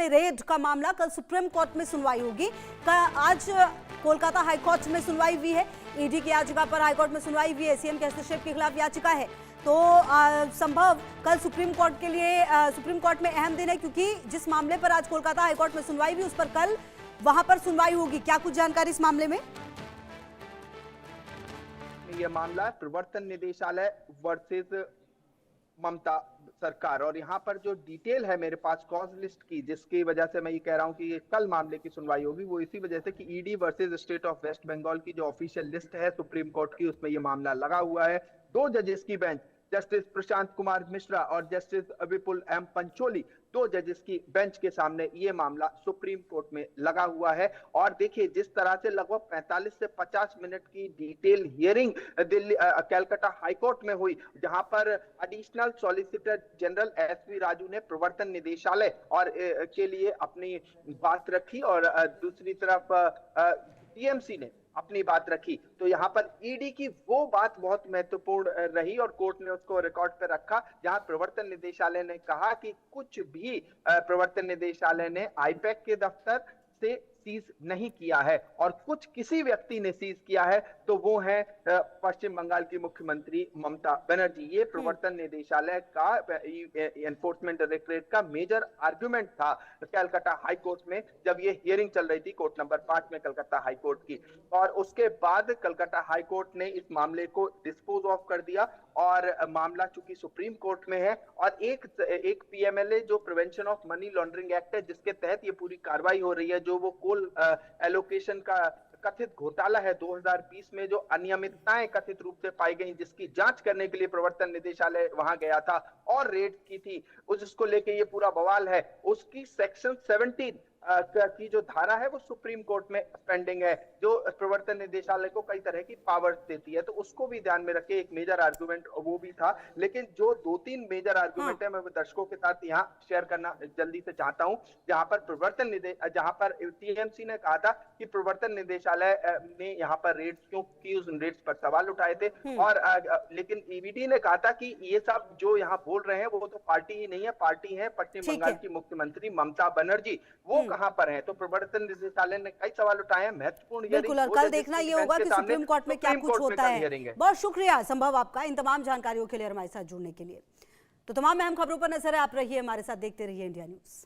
में रेड का मामला कल सुप्रीम कोर्ट में सुनवाई होगी। आज कोलकाता हाईकोर्ट में सुनवाई हुई है। ईडी की याचिका पर हाईकोर्ट में सुनवाई हुई है। सीएम के हस्तक्षेप के खिलाफ याचिका है, तो संभव कल सुप्रीम कोर्ट के लिए सुप्रीम कोर्ट में अहम दिन है, क्योंकि जिस मामले पर आज कोलकाता हाईकोर्ट में सुनवाई हुई उस पर कल वहां पर सुनवाई होगी। क्या कुछ जानकारी इस मामले में? यह मामला है प्रवर्तन निदेशालय वर्सेस ममता सरकार, और यहाँ पर जो डिटेल है मेरे पास कॉज लिस्ट की, जिसकी वजह से मैं ये कह रहा हूँ कि ये कल मामले की सुनवाई होगी, वो इसी वजह से कि ED versus state of West Bengal की जो ऑफिशियल लिस्ट है सुप्रीम कोर्ट की, उसमें ये मामला लगा हुआ है। 2 जजेस की बेंच, जस्टिस प्रशांत कुमार मिश्रा और जस्टिस विपुल एम पंचोली, 2 जजेस की बेंच के सामने ये मामला सुप्रीम कोर्ट में लगा हुआ है। और देखिए जिस तरह से लगभग 45 से 50 मिनट की detail hearing Delhi Calcutta high court में हुई, जहां पर additional solicitor general SV Raju ने प्रवर्तन निदेशालय और के लिए अपनी बात रखी, और दूसरी तरफ टीएमसी ने अपनी बात रखी। तो यहाँ पर ईडी की वो बात बहुत महत्वपूर्ण रही और कोर्ट ने उसको रिकॉर्ड पे रखा, जहां प्रवर्तन निदेशालय ने कहा कि कुछ भी प्रवर्तन निदेशालय ने आईपैक के दफ्तर से सीज नहीं किया है, और कुछ किसी व्यक्ति ने सीज किया है तो वो है पश्चिम बंगाल की मुख्यमंत्री ममता बनर्जी। ये प्रवर्तन निदेशालय का एनफोर्समेंट डायरेक्टरेट का मेजर आर्गुमेंट था कलकत्ता हाई कोर्ट में, जब ये हियरिंग चल रही थी कोर्ट नंबर 5 में कलकत्ता हाई कोर्ट की। और उसके बाद कलकत्ता हाई कोर्ट ने इस मामले को डिस्पोज ऑफ कर दिया, और मामला चूंकि सुप्रीम कोर्ट में है, और एक पीएमएलए जो prevention of money laundering act है, जिसके तहत ये पूरी कार्रवाई हो रही है, जो वो कोल एलोकेशन का कथित घोटाला है 2020 में, जो अनियमितताएं कथित रूप से पाई गई, जिसकी जांच करने के लिए प्रवर्तन निदेशालय वहां गया था और रेड की थी, उसको लेके ये पूरा बवाल है। उसकी सेक्शन 17 की जो धारा है वो सुप्रीम कोर्ट में पेंडिंग है, जो प्रवर्तन निदेशालय को कई तरह की पावर्स देती है, तो उसको भी ध्यान में रखे एक मेजर आर्गुमेंट वो भी था। लेकिन जो 2-3 मेजर आर्गुमेंट है, मैं दर्शकों के साथ यहाँ शेयर करना जल्दी से चाहता हूँ। जहां पर टीएमसी ने कहा था कि प्रवर्तन निदेशालय ने यहाँ पर रेड्स क्यों की, उस रेड्स पर सवाल उठाए थे, और लेकिन ईडी ने कहा था कि ये सब जो यहाँ बोल रहे हैं वो तो पार्टी ही नहीं है, पार्टी है पश्चिम बंगाल की मुख्यमंत्री ममता बनर्जी, वो कहां पर है। तो प्रवर्तन निदेशालय ने कई सवाल उठाए हैं, महत्वपूर्ण। बिल्कुल, और कल देखना ये होगा कि सुप्रीम कोर्ट में क्या कुछ होता है। बहुत शुक्रिया संभव आपका इन तमाम जानकारियों के लिए, हमारे साथ जुड़ने के लिए। तो तमाम अहम खबरों पर नजर है, आप रहिए हमारे साथ, देखते रहिए इंडिया न्यूज।